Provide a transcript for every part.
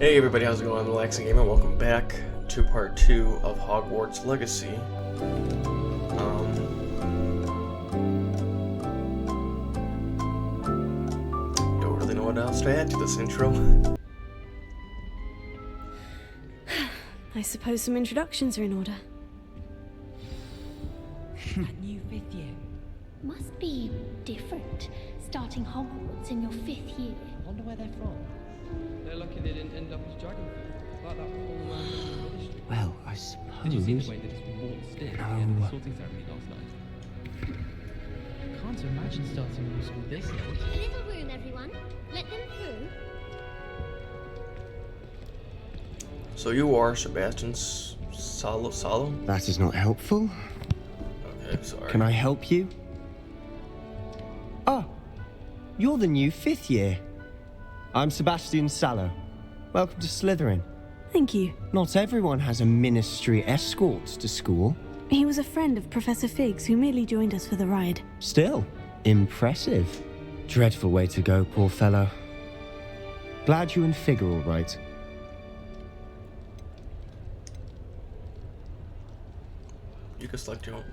Hey everybody, how's it going? I'm Relaxing Gamer. Welcome back to part 2 of Hogwarts Legacy. Don't really know what else to add to this intro. I suppose some introductions are in order. That new 5th year. Must be different, starting Hogwarts in your 5th year. I wonder where they're from. They're lucky they didn't end up as Dragonford, like that whole ministry. Well, I suppose. Did you see the way they just waltzed in at the end of the sorting ceremony last night? Can't imagine starting new school this late. A little room, everyone. Let them through. So you are Sebastian Salo? That is not helpful. Okay, sorry. Can I help you? Oh, you're the new 5th year. I'm Sebastian Sallow. Welcome to Slytherin. Thank you. Not everyone has a ministry escort to school. He was a friend of Professor Figgs who merely joined us for the ride. Still, impressive. Dreadful way to go, poor fellow. Glad you and Fig are all right. You can select your own.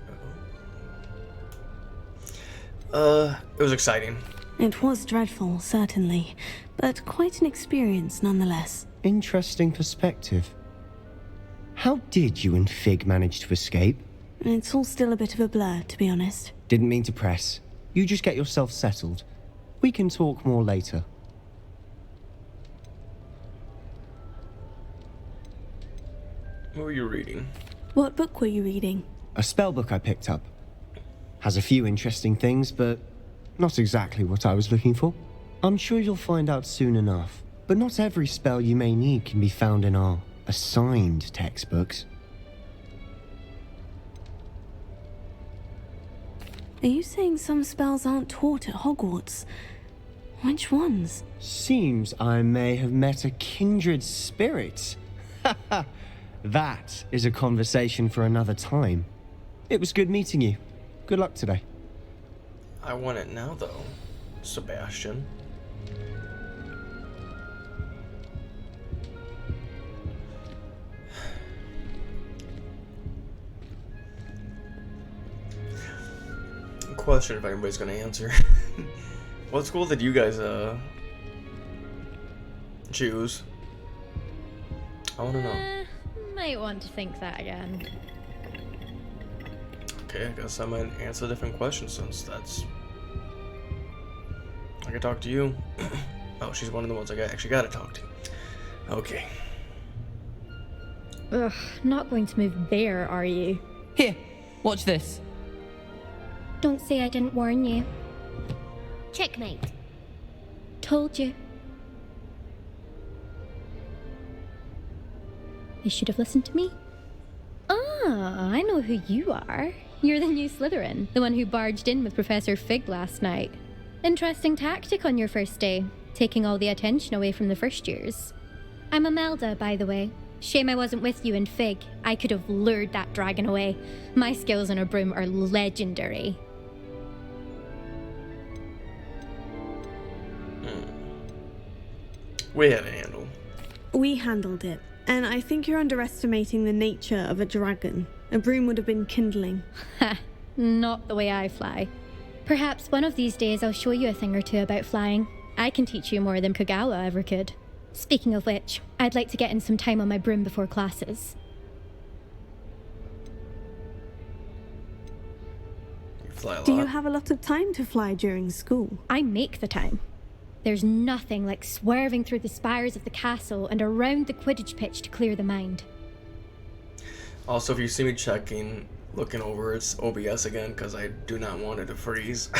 It was exciting. It was dreadful, certainly, but quite an experience nonetheless. Interesting perspective. How did you and Fig manage to escape? It's all still a bit of a blur, to be honest. Didn't mean to press. You just get yourself settled. We can talk more later. What were you reading? What book were you reading? A spell book I picked up. Has a few interesting things, but not exactly what I was looking for. I'm sure you'll find out soon enough. But not every spell you may need can be found in our assigned textbooks. Are you saying some spells aren't taught at Hogwarts? Which ones? Seems I may have met a kindred spirit. That is a conversation for another time. It was good meeting you. Good luck today. I want it now, though, Sebastian. Question if anybody's gonna answer. What school did you guys choose? I want to know. Might want to think that again. Okay, I guess I might answer a different question since that's. I can talk to you. Oh, she's one of the ones I actually gotta talk to. Okay. Ugh, not going to move there, are you? Here, watch this. Don't say I didn't warn you. Checkmate. Told you. You should have listened to me. Ah, I know who you are. You're the new Slytherin, the one who barged in with Professor Fig last night. Interesting tactic on your first day, taking all the attention away from the first years. I'm Imelda, by the way. Shame I wasn't with you and Fig. I could have lured that dragon away. My skills on a broom are legendary. We had a handle. We handled it, and I think you're underestimating the nature of a dragon. A broom would have been kindling. Ha, not the way I fly. Perhaps one of these days I'll show you a thing or two about flying. I can teach you more than Kagawa ever could. Speaking of which, I'd like to get in some time on my broom before classes. You fly a lot. Do you have a lot of time to fly during school? I make the time. There's nothing like swerving through the spires of the castle and around the Quidditch pitch to clear the mind. Also, if you see me looking over, it's OBS again, because I do not want it to freeze.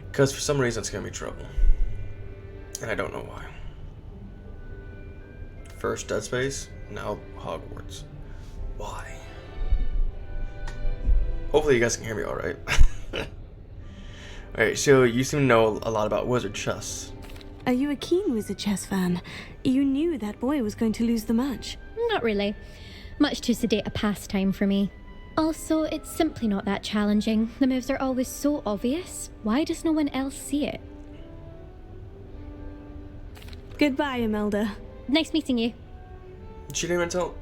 Because for some reason it's going to be trouble. And I don't know why. First Dead Space, now Hogwarts. Why? Hopefully you guys can hear me alright. Alright, so you seem to know a lot about wizard chess. Are you a keen wizard chess fan? You knew that boy was going to lose the match. Not really. Much too sedate a pastime for me. Also, it's simply not that challenging. The moves are always so obvious. Why does no one else see it? Goodbye, Imelda. Nice meeting you. She didn't even tell.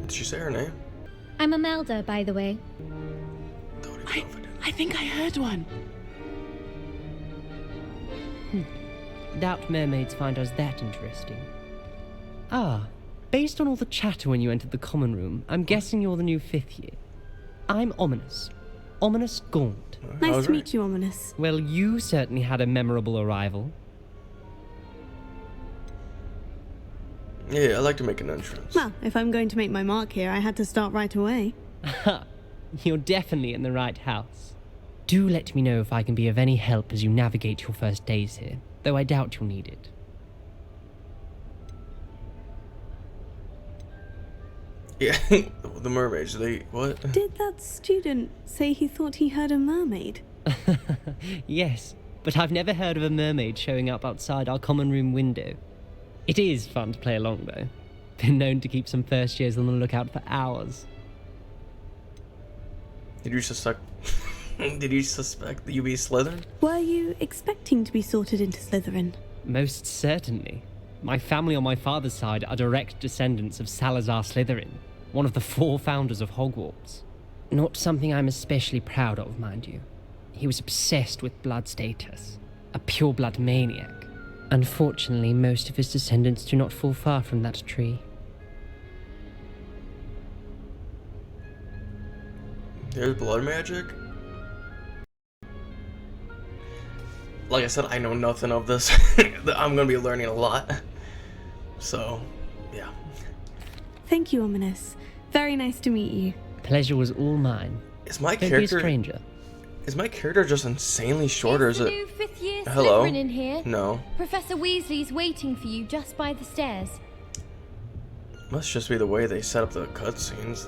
Did she say her name? I'm Imelda, by the way. Don't even know if I did. I think I heard one. Doubt mermaids find us that interesting. Ah, based on all the chatter when you entered the common room, I'm guessing you're the new 5th year. I'm Ominous. Ominous Gaunt. Nice to meet you, Ominous. Well, you certainly had a memorable arrival. Yeah, I like to make an entrance. Well, if I'm going to make my mark here, I had to start right away. Ha! You're definitely in the right house. Do let me know if I can be of any help as you navigate your first days here, though I doubt you'll need it. Yeah, the mermaids, they... what? Did that student say he thought he heard a mermaid? Yes, but I've never heard of a mermaid showing up outside our common room window. It is fun to play along, though. Been known to keep some first years on the lookout for hours. Did you suspect... Did you suspect that you be Slytherin? Were you expecting to be sorted into Slytherin? Most certainly. My family on my father's side are direct descendants of Salazar Slytherin, one of the 4 founders of Hogwarts. Not something I'm especially proud of, mind you. He was obsessed with blood status, a pure-blood maniac. Unfortunately, most of his descendants do not fall far from that tree. There's blood magic? Like I said, I know nothing of this. I'm gonna be learning a lot. So, yeah. Thank you, Ominous. Very nice to meet you. Pleasure was all mine. Is my Don't character... be a stranger. Is my character just insanely short, or is the it... new 5th year Hello? Slytherin in here? No. Professor Weasley's waiting for you just by the stairs. Must just be the way they set up the cutscenes.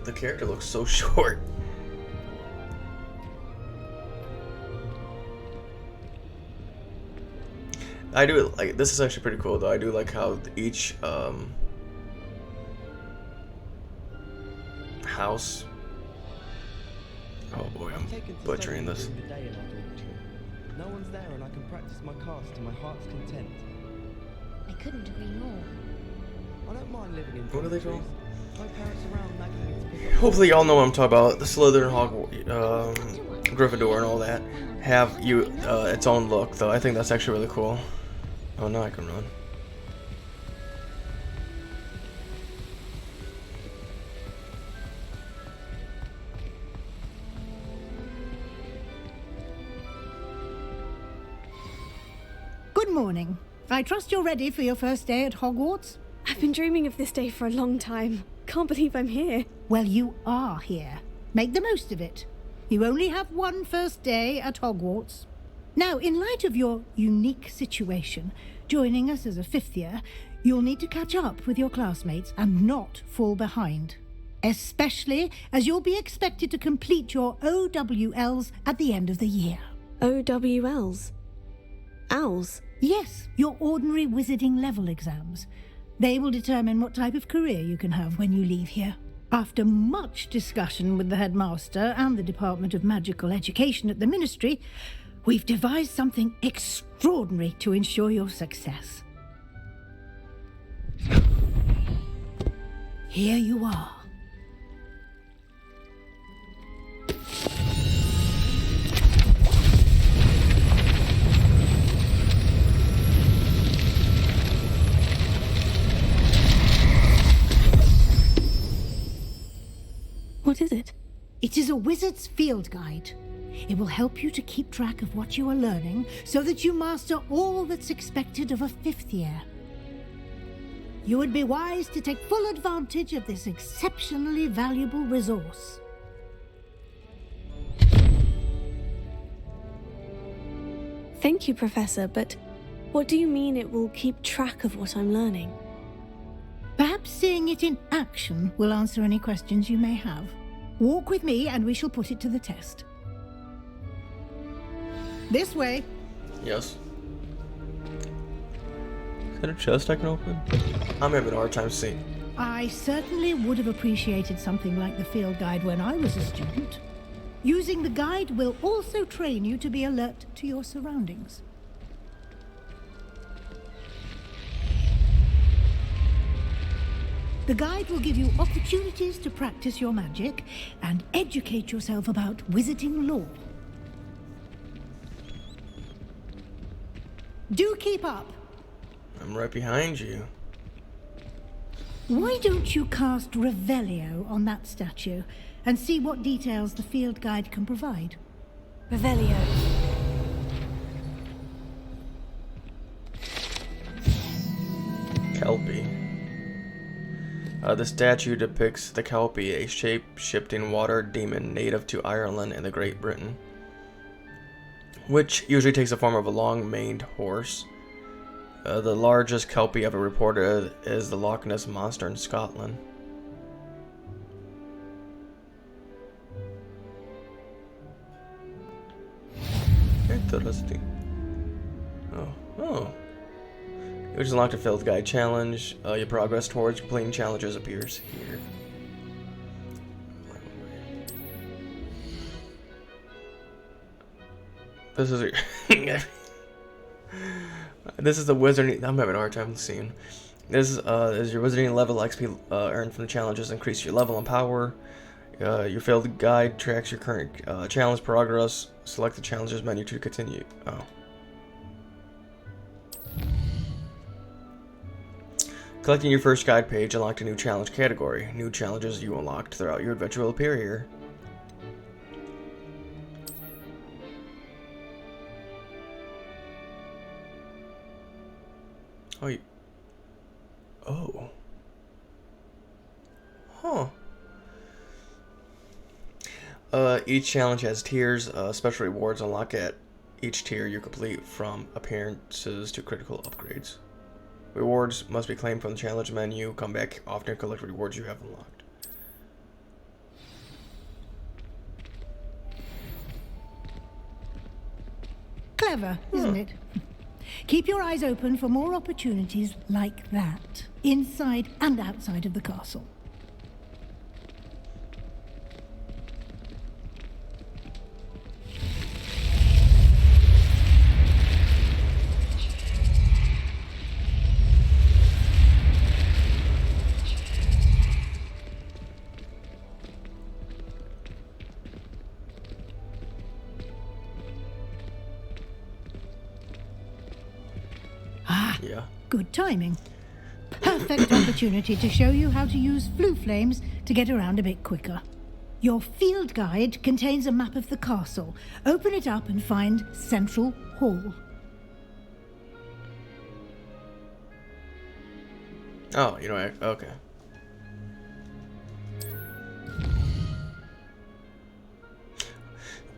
The character looks so short. I do like this is actually pretty cool though. I do like how each house. Oh boy, I'm butchering this. No one's there and I can practice my cast to my heart's content. I couldn't agree more. I don't mind living in What are they dormitories. called? No parents around nagging me to pick up. Hopefully y'all know what I'm talking about. The Slytherin, Hogwarts, Gryffindor, and all that have its own look though. I think that's actually really cool. Oh, now I can run. Good morning. I trust you're ready for your first day at Hogwarts? I've been dreaming of this day for a long time. Can't believe I'm here. Well, you are here. Make the most of it. You only have one first day at Hogwarts. Now, in light of your unique situation, joining us as a 5th year, you'll need to catch up with your classmates and not fall behind. Especially as you'll be expected to complete your OWLs at the end of the year. OWLs? Owls? Yes, your ordinary wizarding level exams. They will determine what type of career you can have when you leave here. After much discussion with the headmaster and the Department of Magical Education at the Ministry, we've devised something extraordinary to ensure your success. Here you are. What is it? It is a wizard's field guide. It will help you to keep track of what you are learning so that you master all that's expected of a 5th year. You would be wise to take full advantage of this exceptionally valuable resource. Thank you, Professor, but what do you mean it will keep track of what I'm learning? Perhaps seeing it in action will answer any questions you may have. Walk with me and we shall put it to the test. This way. Yes. Is that a chest I can open? I'm having a hard time seeing. I certainly would have appreciated something like the field guide when I was a student. Using the guide will also train you to be alert to your surroundings. The guide will give you opportunities to practice your magic and educate yourself about wizarding lore. Do keep up. I'm right behind you. Why don't you cast Revelio on that statue and see what details the field guide can provide? Revelio. Kelpie. The statue depicts the Kelpie, a shape-shifting water demon native to Ireland and the Great Britain, which usually takes the form of a long-maned horse. The largest Kelpie ever reported is the Loch Ness Monster in Scotland. Interesting. Oh. You just unlocked a Field Guide challenge. Your progress towards completing challenges appears here. This is this is the wizarding. I'm having a hard time seeing. This is your wizarding level XP earned from the challenges. Increase your level and power. Your Field Guide tracks your current challenge progress. Select the challenges menu to continue. Oh. Collecting your first guide page unlocked a new challenge category. New challenges you unlocked throughout your adventure will appear here. Oh. Huh. Each challenge has tiers. Special rewards unlock at each tier you complete, from appearances to critical upgrades. Rewards must be claimed from the challenge menu. Come back often and collect rewards you have unlocked. Clever, isn't it? Keep your eyes open for more opportunities like that, inside and outside of the castle. Yeah. Good timing. Perfect opportunity to show you how to use flue flames to get around a bit quicker. Your field guide contains a map of the castle. Open it up and find Central Hall. Oh, you know, okay.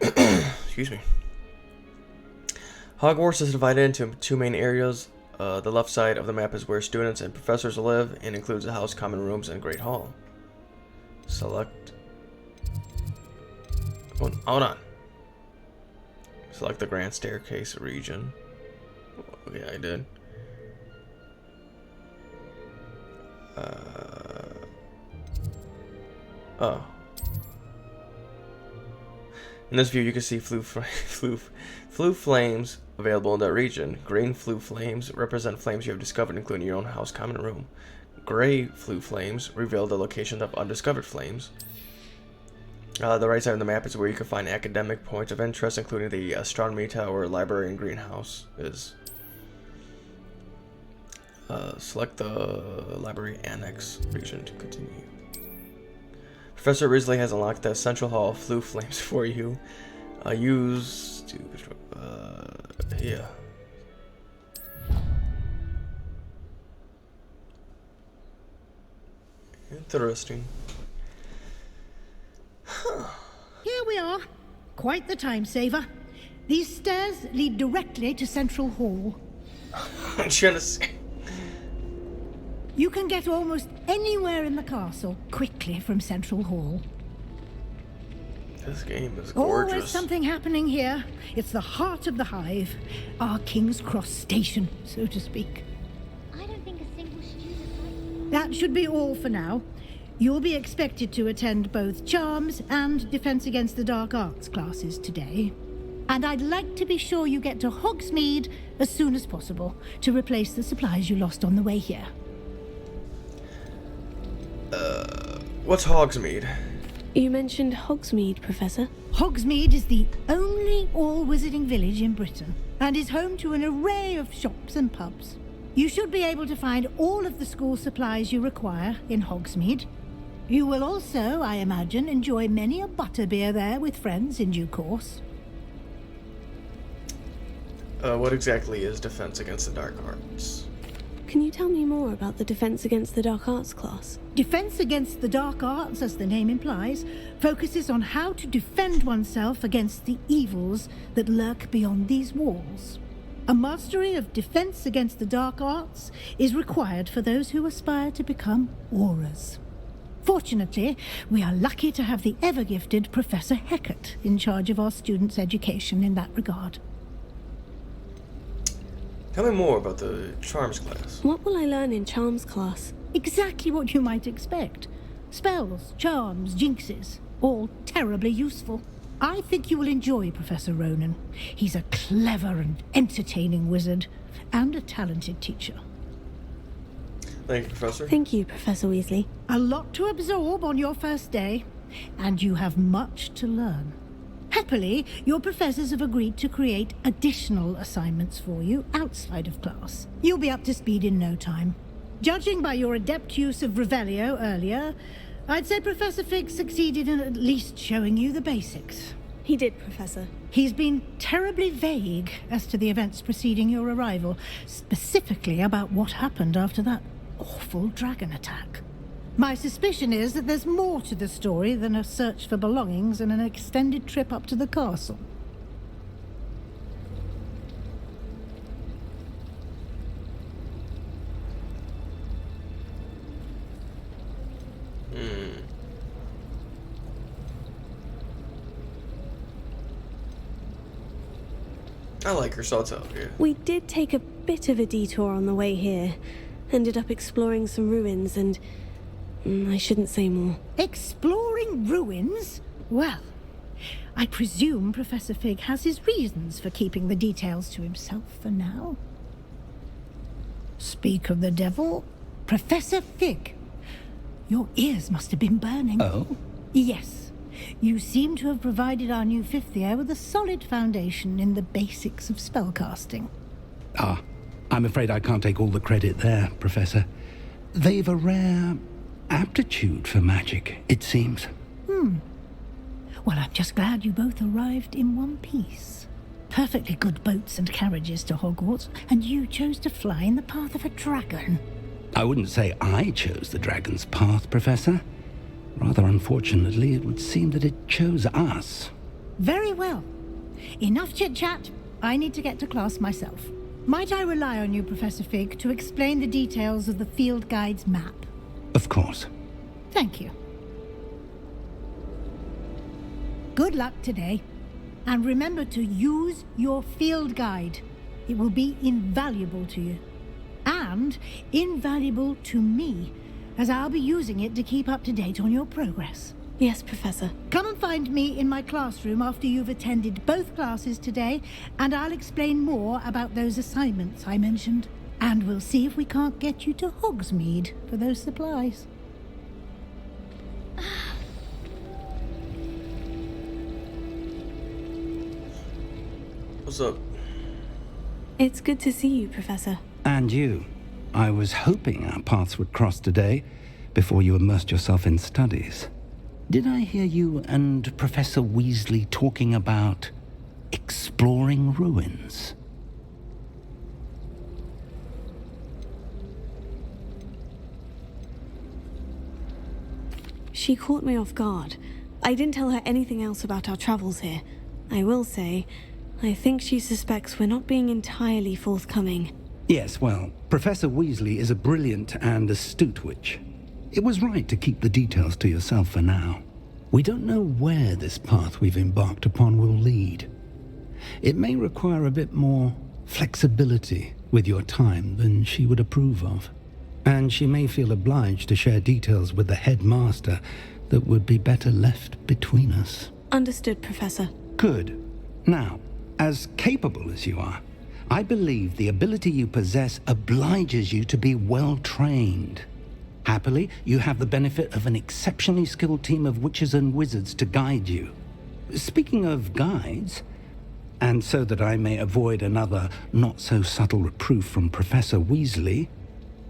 Excuse me. Hogwarts is divided into two main areas. The left side of the map is where students and professors live and includes the house, common rooms, and Great Hall. Select... Hold on. Select the Grand Staircase region. Yeah, I did. Oh. In this view, you can see flue flames available in that region. Green flue flames represent flames you have discovered, including your own house, common room. Gray flue flames reveal the location of undiscovered flames. The right side of the map is where you can find academic points of interest, including the astronomy tower, library, and greenhouse. Select the library annex region to continue. Professor Risley has unlocked the Central Hall flue flames for you. Use to yeah. Interesting. Here we are. Quite the time saver. These stairs lead directly to Central Hall. I'm trying to see. You can get almost anywhere in the castle quickly from Central Hall. This game is gorgeous. Always something happening here. It's the heart of the hive. Our King's Cross station, so to speak. I don't think a single student That should be all for now. You'll be expected to attend both Charms and Defense Against the Dark Arts classes today. And I'd like to be sure you get to Hogsmeade as soon as possible to replace the supplies you lost on the way here. What's Hogsmeade? You mentioned Hogsmeade, Professor. Hogsmeade is the only all-wizarding village in Britain and is home to an array of shops and pubs. You should be able to find all of the school supplies you require in Hogsmeade. You will also, I imagine, enjoy many a butterbeer there with friends in due course. What exactly is Defense Against the Dark Arts? Can you tell me more about the Defense Against the Dark Arts class? Defense Against the Dark Arts, as the name implies, focuses on how to defend oneself against the evils that lurk beyond these walls. A mastery of Defense Against the Dark Arts is required for those who aspire to become Aurors. Fortunately, we are lucky to have the ever-gifted Professor Hecat in charge of our students' education in that regard. Tell me more about the Charms class. What will I learn in Charms class? Exactly what you might expect. Spells, charms, jinxes, all terribly useful. I think you will enjoy Professor Ronan. He's a clever and entertaining wizard, and a talented teacher. Thank you, Professor. Thank you, Professor Weasley. A lot to absorb on your first day, and you have much to learn. Happily, your professors have agreed to create additional assignments for you outside of class. You'll be up to speed in no time. Judging by your adept use of Revelio earlier, I'd say Professor Fig succeeded in at least showing you the basics. He did, Professor. He's been terribly vague as to the events preceding your arrival, specifically about what happened after that awful dragon attack. My suspicion is that there's more to the story than a search for belongings and an extended trip up to the castle. I like her, so I'll tell you. We did take a bit of a detour on the way here. Ended up exploring some ruins and... I shouldn't say more. Exploring ruins? Well, I presume Professor Fig has his reasons for keeping the details to himself for now. Speak of the devil, Professor Fig. Your ears must have been burning. Oh? Yes. You seem to have provided our new fifth year with a solid foundation in the basics of spellcasting. Ah, I'm afraid I can't take all the credit there, Professor. They've a rare aptitude for magic, it seems. Well, I'm just glad you both arrived in one piece. Perfectly good boats and carriages to Hogwarts, and you chose to fly in the path of a dragon. I wouldn't say I chose the dragon's path, Professor. Rather unfortunately, it would seem that it chose us. Very well. Enough chit-chat. I need to get to class myself. Might I rely on you, Professor Fig, to explain the details of the field guide's map? Of course. Thank you. Good luck today. And remember to use your field guide. It will be invaluable to you. And invaluable to me, as I'll be using it to keep up to date on your progress. Yes, Professor. Come and find me in my classroom after you've attended both classes today, and I'll explain more about those assignments I mentioned. And we'll see if we can't get you to Hogsmeade for those supplies. What's up? It's good to see you, Professor. And you. I was hoping our paths would cross today, before you immersed yourself in studies. Did I hear you and Professor Weasley talking about exploring ruins? She caught me off guard. I didn't tell her anything else about our travels here. I will say, I think she suspects we're not being entirely forthcoming. Yes, well, Professor Weasley is a brilliant and astute witch. It was right to keep the details to yourself for now. We don't know where this path we've embarked upon will lead. It may require a bit more flexibility with your time than she would approve of. And she may feel obliged to share details with the headmaster that would be better left between us. Understood, Professor. Good. Now, as capable as you are, I believe the ability you possess obliges you to be well trained. Happily, you have the benefit of an exceptionally skilled team of witches and wizards to guide you. Speaking of guides, and so that I may avoid another not-so-subtle reproof from Professor Weasley,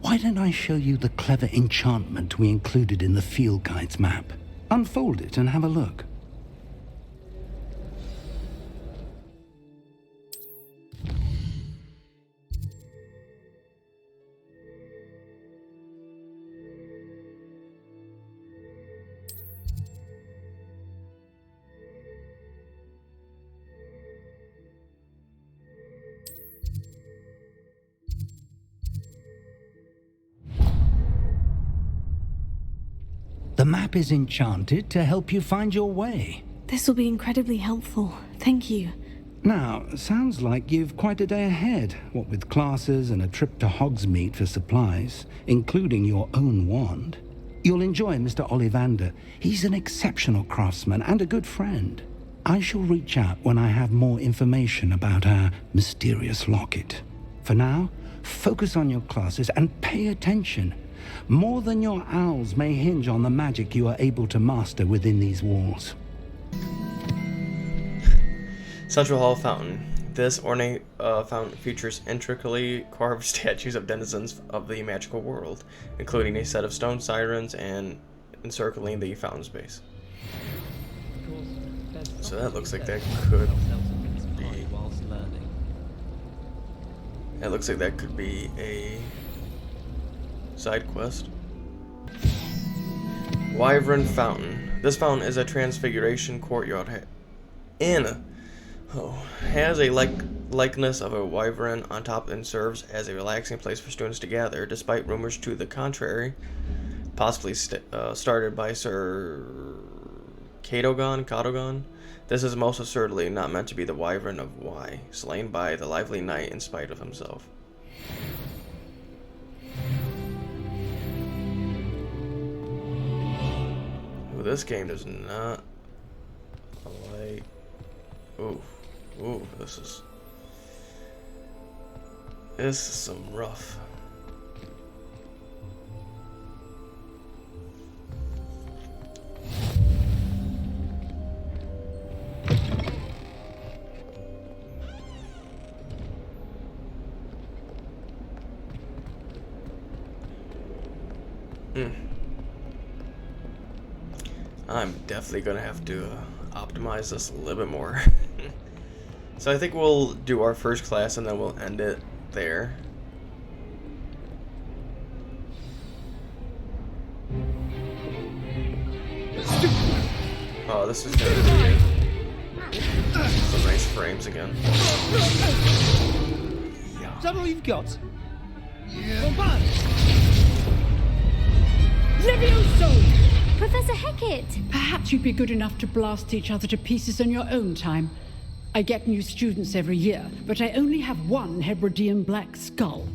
why don't I show you the clever enchantment we included in the field guide's map? Unfold it and have a look. The map is enchanted to help you find your way. This will be incredibly helpful. Thank you. Now, sounds like you've quite a day ahead, what with classes and a trip to Hogsmeade for supplies, including your own wand. You'll enjoy Mr. Ollivander. He's an exceptional craftsman and a good friend. I shall reach out when I have more information about our mysterious locket. For now, focus on your classes and pay attention. More than your owls may hinge on the magic you are able to master within these walls. Central Hall Fountain. This ornate fountain features intricately carved statues of denizens of the magical world, including a set of stone sirens and encircling the fountain's base. So that looks like that could be... That looks like that could be a side quest. Wyvern Fountain. This fountain is a transfiguration courtyard has a likeness of a wyvern on top and serves as a relaxing place for students to gather, despite rumors to the contrary, possibly started by Sir Cadogan. This is most assuredly not meant to be the wyvern of Y, slain by the lively knight in spite of himself. Ooh, this game does not like... Ooh, this is some rough. I'm definitely gonna have to optimize this a little bit more. So I think we'll do our first class and then we'll end it there. Oh, this is gonna be some nice frames again. Is that all you've got? Levioso! Professor Hecat! Perhaps you'd be good enough to blast each other to pieces on your own time. I get new students every year, but I only have one Hebridean black skull.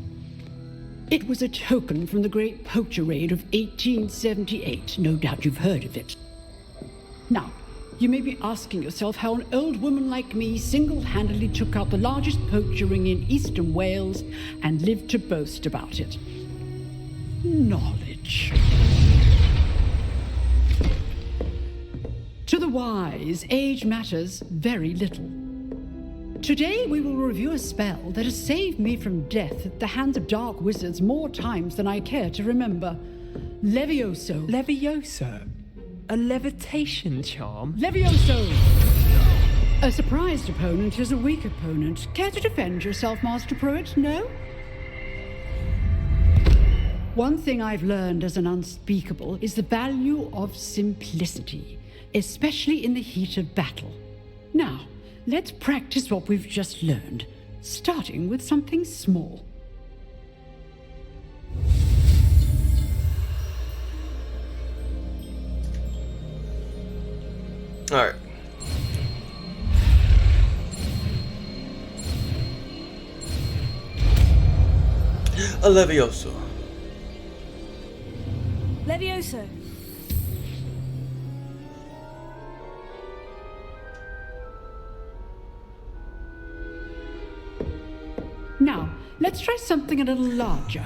It was a token from the Great Poacher Raid of 1878. No doubt you've heard of it. Now, you may be asking yourself how an old woman like me single-handedly took out the largest poacher ring in eastern Wales and lived to boast about it. Knowledge. To the wise, age matters very little. Today we will review a spell that has saved me from death at the hands of dark wizards more times than I care to remember. Levioso. Levioso? A levitation charm? Levioso! A surprised opponent is a weak opponent. Care to defend yourself, Master Pruitt? No? One thing I've learned as an unspeakable is the value of simplicity, especially in the heat of battle. Now, let's practice what we've just learned, starting with something small. All right. A Levioso. Levioso. Now, let's try something a little larger.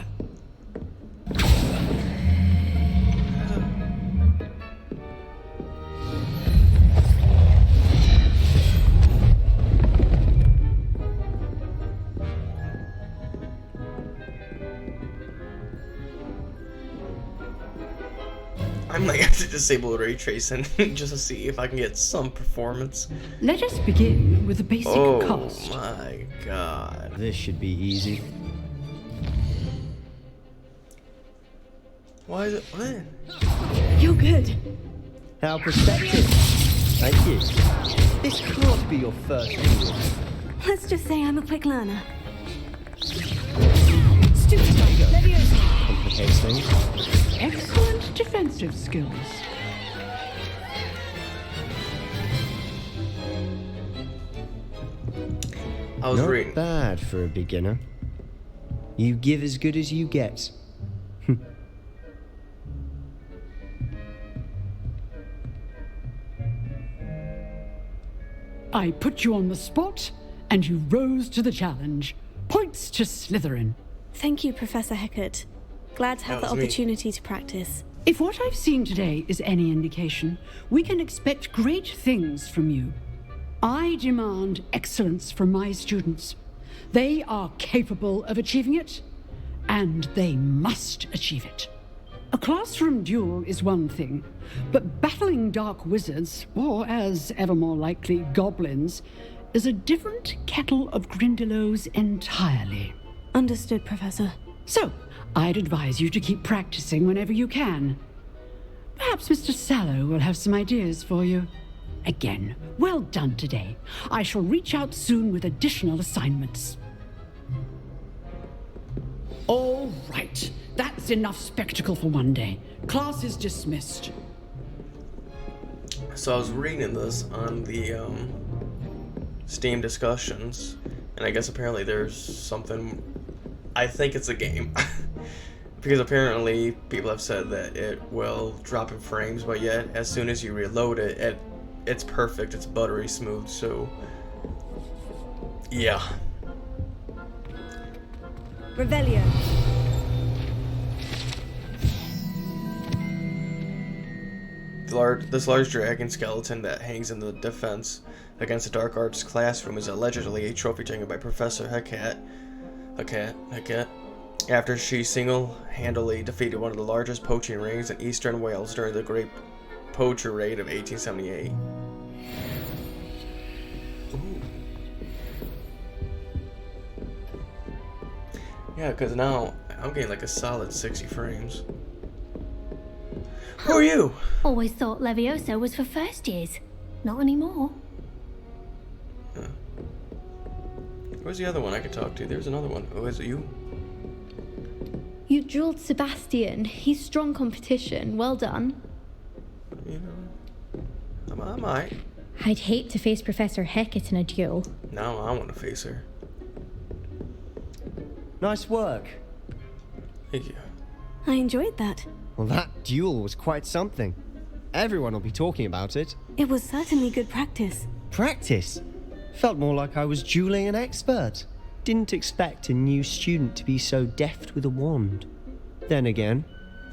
I might have to disable ray tracing just to see if I can get some performance. Let us begin with the basic cost. Oh my god. This should be easy. Why is it? What? You're good. How perspective. Thank you. This can't be your first duel. Let's just say I'm a quick learner. Complicates things. Excellent defensive skills. I was Not reading. bad for a beginner. You give as good as you get. I put you on the spot, and you rose to the challenge. Points to Slytherin. Thank you, Professor Hecat. Glad to have the That was me. opportunity to practice. If what I've seen today is any indication, we can expect great things from you. I demand excellence from my students. They are capable of achieving it, and they must achieve it. A classroom duel is one thing, but battling dark wizards, or as ever more likely, goblins, is a different kettle of Grindylows entirely. Understood, Professor. So, I'd advise you to keep practicing whenever you can. Perhaps Mr. Sallow will have some ideas for you. Again, well done today. I shall reach out soon with additional assignments. All right, that's enough spectacle for one day. Class is dismissed. So I was reading this on the Steam discussions, and I guess apparently there's something. I think it's a game. Because apparently people have said that it will drop in frames, but yet as soon as you reload it, it's perfect, it's buttery smooth, so yeah. Revelio. This large dragon skeleton that hangs in the defense against the dark arts classroom is allegedly a trophy taken by Professor Hecat after she single-handedly defeated one of the largest poaching rings in eastern Wales during the Great Poacher Raid of 1878. Ooh. Yeah, because now I'm getting like a solid 60 frames. Who are you? Always thought Levioso was for first years. Not anymore. Where's the other one I could talk to? There's another one. Oh, is it you? You drilled Sebastian. He's strong competition. Well done. You know, I might. I'd hate to face Professor Hecat in a duel. Now I want to face her. Nice work. Thank you. I enjoyed that. Well, that duel was quite something. Everyone will be talking about it. It was certainly good practice. Practice? Felt more like I was dueling an expert. Didn't expect a new student to be so deft with a wand. Then again,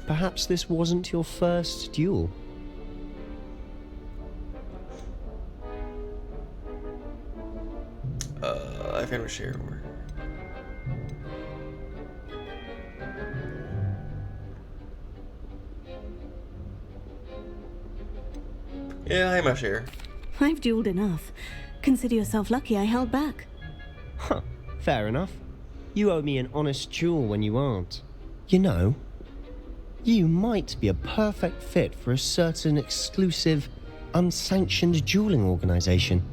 perhaps this wasn't your first duel. I found a share. Yeah, I'm a share. I've dueled enough. Consider yourself lucky I held back. Huh, fair enough. You owe me an honest duel when you aren't. You know, you might be a perfect fit for a certain exclusive, unsanctioned dueling organization.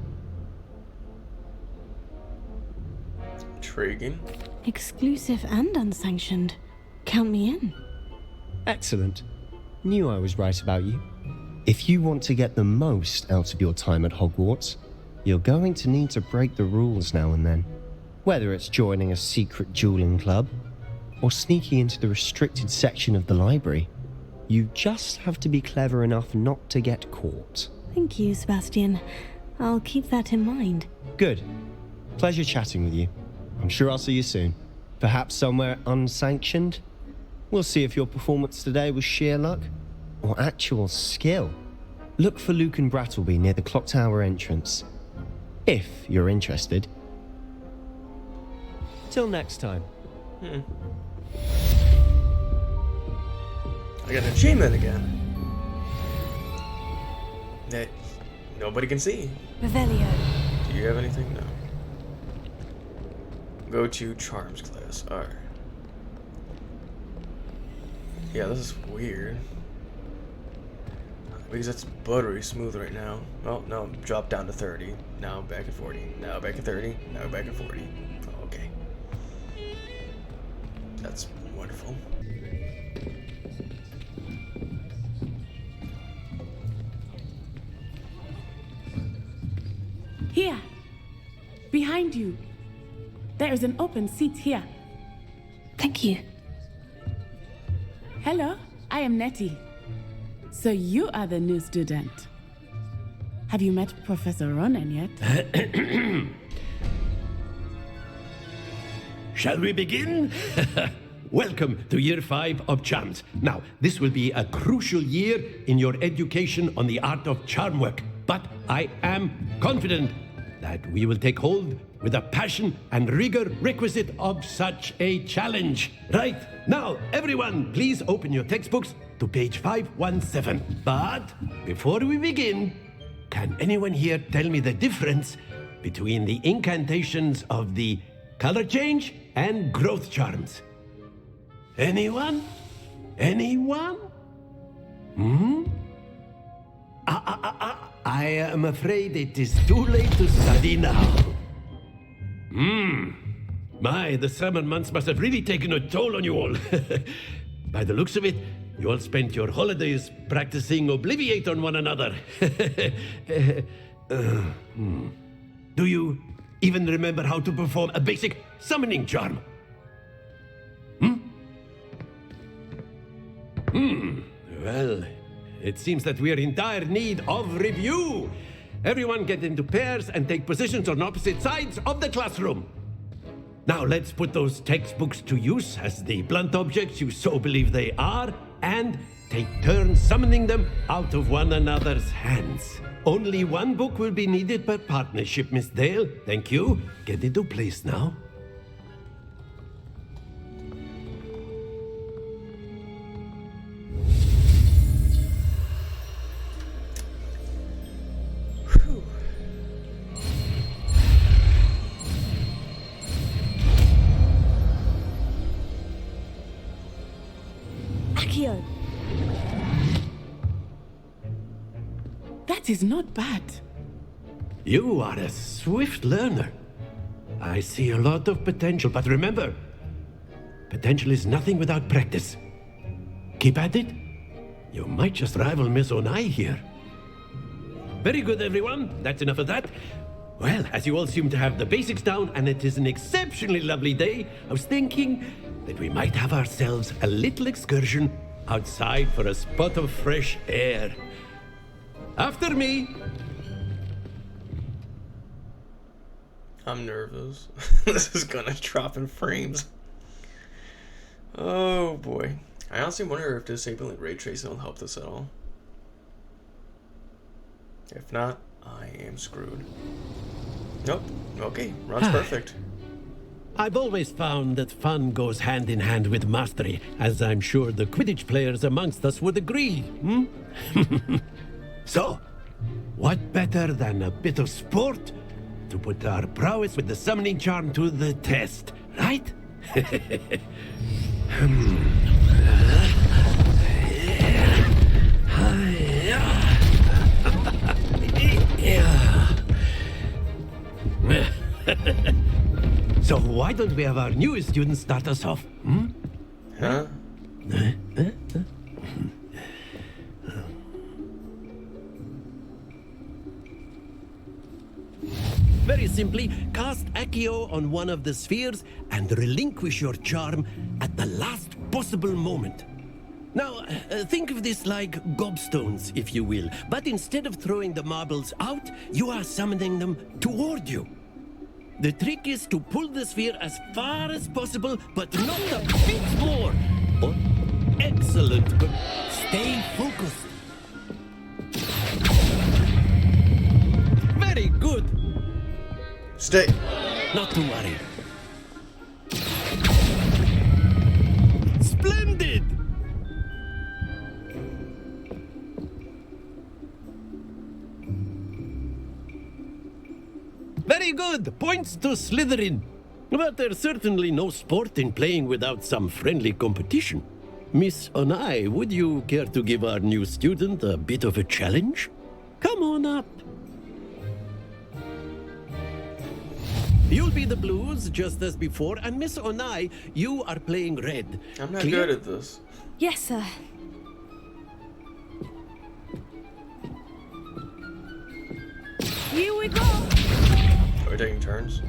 Intriguing. Exclusive and unsanctioned. Count me in. Excellent. Knew I was right about you. If you want to get the most out of your time at Hogwarts, you're going to need to break the rules now and then. Whether it's joining a secret dueling club, or sneaking into the restricted section of the library, you just have to be clever enough not to get caught. Thank you, Sebastian. I'll keep that in mind. Good. Pleasure chatting with you. I'm sure I'll see you soon. Perhaps somewhere unsanctioned? We'll see if your performance today was sheer luck or actual skill. Look for Luke and Brattleby near the clock tower entrance, if you're interested. Till next time. I got an achievement again. that nobody can see. Revelio. Do you have anything? No. Go to Charms class. Alright. Yeah, this is weird. Because it's buttery smooth right now. Oh, no, drop down to 30. Now back at 40. Now back at 30. Now back at 40. Oh, okay. That's wonderful. Here, behind you. There is an open seat here. Thank you. Hello, I am Nettie. So you are the new student. Have you met Professor Ronan yet? Shall we begin? Welcome to year 5 of Charms. Now, this will be a crucial year in your education on the art of charm work. But I am confident that we will take hold with the passion and rigor requisite of such a challenge. Right, now, everyone, please open your textbooks to page 517. But before we begin, can anyone here tell me the difference between the incantations of the color change and growth charms? Anyone? Anyone? I am afraid it is too late to study now. My, the summer months must have really taken a toll on you all. By the looks of it, you all spent your holidays practicing Obliviate on one another. Do you even remember how to perform a basic summoning charm? Well, it seems that we are in dire need of review. Everyone get into pairs and take positions on opposite sides of the classroom. Now let's put those textbooks to use as the blunt objects you so believe they are, and take turns summoning them out of one another's hands. Only one book will be needed per partnership, Miss Dale. Thank you. Get into place now. Accio. That is not bad. You are a swift learner. I see a lot of potential, but remember, potential is nothing without practice. Keep at it. You might just rival Miss Onai here. Very good, everyone. That's enough of that. Well, as you all seem to have the basics down, and it is an exceptionally lovely day, I was thinking that we might have ourselves a little excursion outside for a spot of fresh air. After me. I'm nervous. This is gonna drop in frames. Oh boy. I honestly wonder if disabling ray tracing will help this at all. If not, I am screwed. Nope. Okay, runs perfect. I've always found that fun goes hand in hand with mastery, as I'm sure the Quidditch players amongst us would agree. So, what better than a bit of sport to put our prowess with the summoning charm to the test, right? So why don't we have our newest student start us off? Huh? Very simply, cast Accio on one of the spheres and relinquish your charm at the last possible moment. Now, think of this like gobstones, if you will, but instead of throwing the marbles out, you are summoning them toward you. The trick is to pull the sphere as far as possible, but not a bit more. Oh, excellent. Stay focused. Very good. Stay. Not to worry. Splendid! Good! Points to Slytherin. But there's certainly no sport in playing without some friendly competition. Miss Onai, would you care to give our new student a bit of a challenge? Come on up. You'll be the blues, just as before, and Miss Onai, you are playing red. I'm not Clear? good at this. Yes, sir. Here we go! Are we taking turns?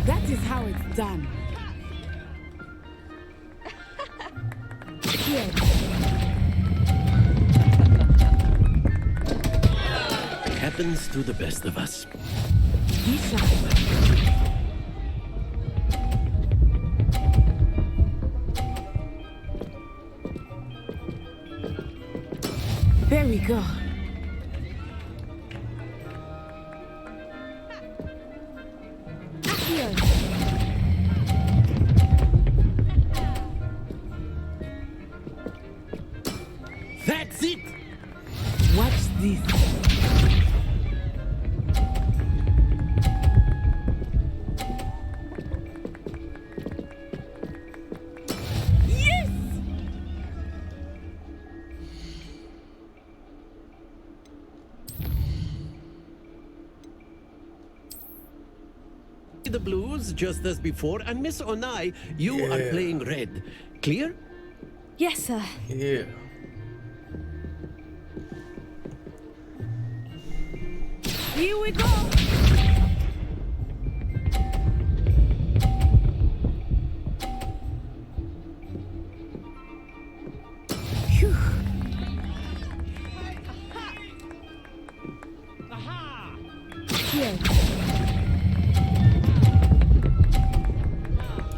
That is how it's done. Here. Happens to the best of us. Be sharp. There we go. Here. That's it! Watch this. Yes! The blues, just as before, and Miss Onai, you are playing red. Clear? Yes, sir. Yeah. Here we go! Phew. Here.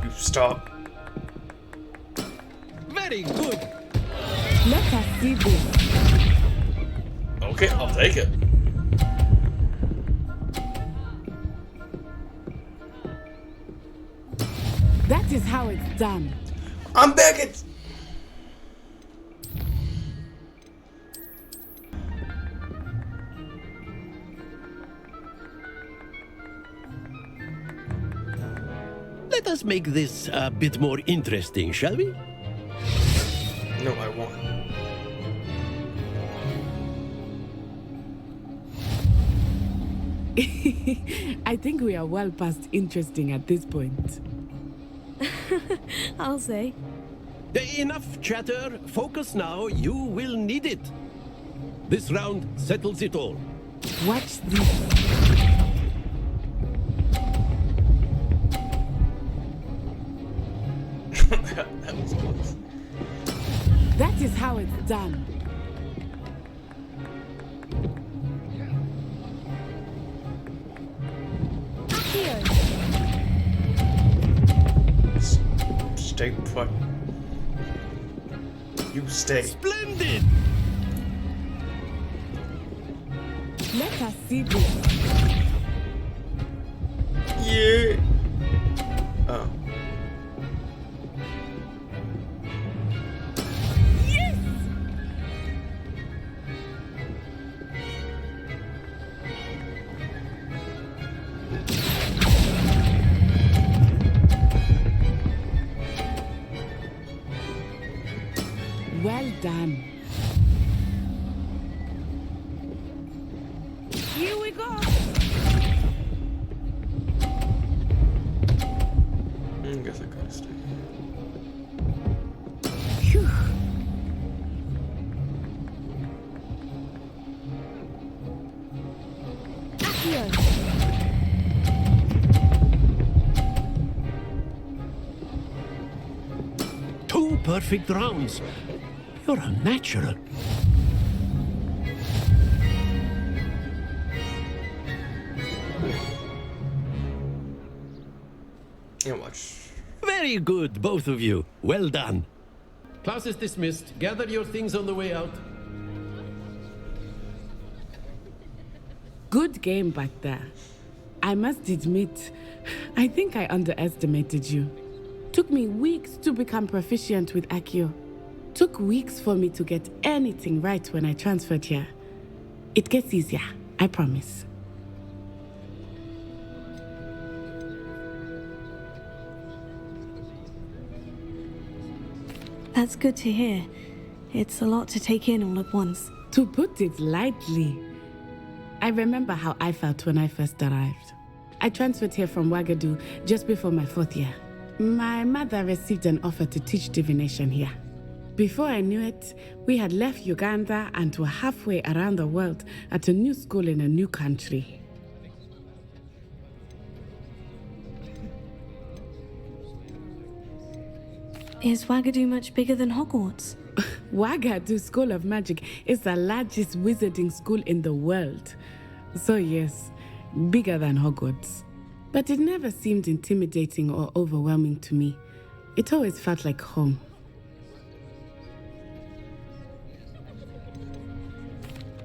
You stop. Very good. Let us see this. Okay, I'll take it. That is how it's done. I'm Beckett! Let us make this a bit more interesting, shall we? No, I won't. I think we are well past interesting at this point. I'll say. Enough chatter. Focus now. You will need it. This round settles it all. Watch this. That was close. That is how it's done. Here. Stay put. You stay. Splendid! Let us see this. Yeah. Oh. Yes! Well done. Here we go! I guess I gotta stay. Phew. Here. Two perfect rounds. You're a natural. Yeah, watch. Very good, both of you. Well done. Class is dismissed. Gather your things on the way out. Good game back there. I must admit, I think I underestimated you. Took me weeks to become proficient with Accio. took weeks for me to get anything right when I transferred here. It gets easier, I promise. That's good to hear. It's a lot to take in all at once. To put it lightly, I remember how I felt when I first arrived. I transferred here from Wagadu just before my 4th year. My mother received an offer to teach divination here. Before I knew it, we had left Uganda and were halfway around the world at a new school in a new country. Is Wagadu much bigger than Hogwarts? Wagadu School of Magic is the largest wizarding school in the world. So yes, bigger than Hogwarts. But it never seemed intimidating or overwhelming to me. It always felt like home.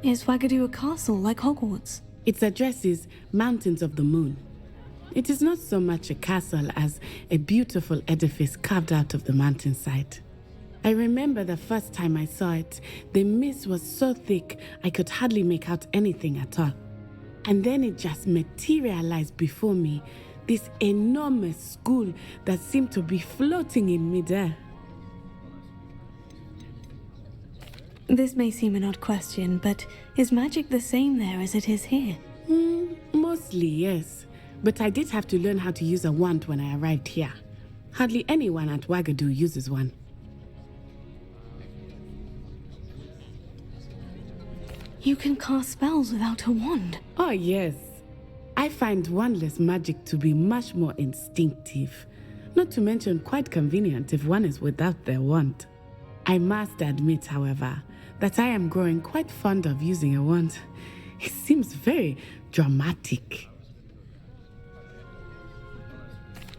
Is Wagadu a castle like Hogwarts? Its address is Mountains of the Moon. It is not so much a castle as a beautiful edifice carved out of the mountainside. I remember the first time I saw it, the mist was so thick I could hardly make out anything at all. And then it just materialized before me, this enormous school that seemed to be floating in midair. This may seem an odd question, but is magic the same there as it is here? Mostly, yes. But I did have to learn how to use a wand when I arrived here. Hardly anyone at Wagadu uses one. You can cast spells without a wand? Oh, yes. I find wandless magic to be much more instinctive. Not to mention quite convenient if one is without their wand. I must admit, however, that I am growing quite fond of using a wand. It seems very dramatic.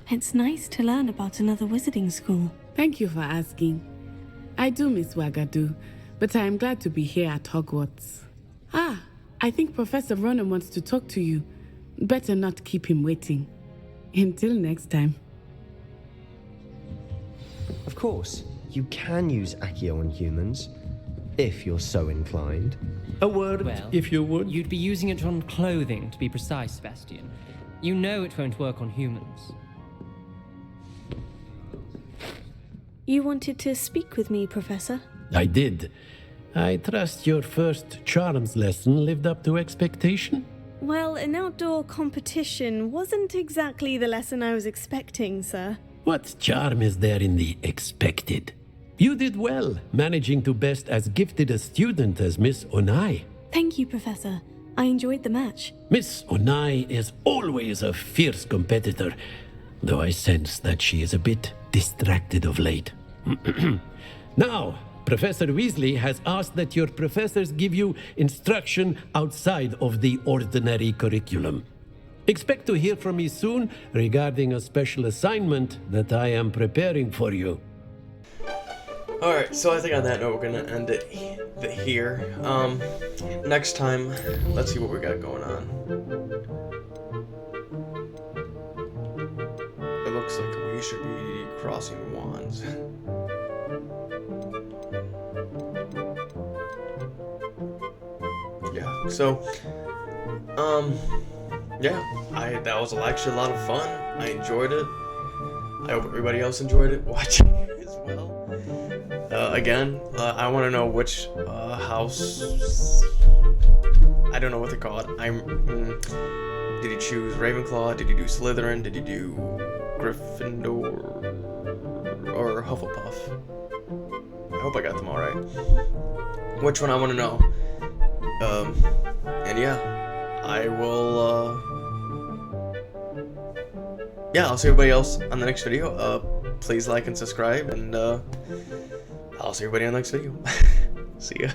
It's nice to learn about another wizarding school. Thank you for asking. I do miss Wagadu, but I am glad to be here at Hogwarts. I think Professor Ronan wants to talk to you. Better not keep him waiting. Until next time. Of course, you can use Accio on humans, if you're so inclined. A word, Well, if you would. You'd be using it on clothing, to be precise, Sebastian. You know it won't work on humans. You wanted to speak with me, Professor? I did. I trust your first charms lesson lived up to expectation? Well, an outdoor competition wasn't exactly the lesson I was expecting, sir. What charm is there in the expected? You did well, managing to best as gifted a student as Miss Onai. Thank you, Professor. I enjoyed the match. Miss Onai is always a fierce competitor, though I sense that she is a bit distracted of late. Now, Professor Weasley has asked that your professors give you instruction outside of the ordinary curriculum. Expect to hear from me soon regarding a special assignment that I am preparing for you. Alright, so I think on that note we're gonna end it here. Next time, let's see what we got going on. It looks like we should be crossing wands. Yeah, so, yeah, that was actually a lot of fun. I enjoyed it. I hope everybody else enjoyed it watching it as well. Again, I want to know which house. I don't know what they call it. Did you choose Ravenclaw? Did you do Slytherin? Did you do Gryffindor or Hufflepuff? I hope I got them all right. Which one I want to know. And yeah, I will. Yeah, I'll see everybody else on the next video. Please like and subscribe, and I'll see everybody on the next video. See ya.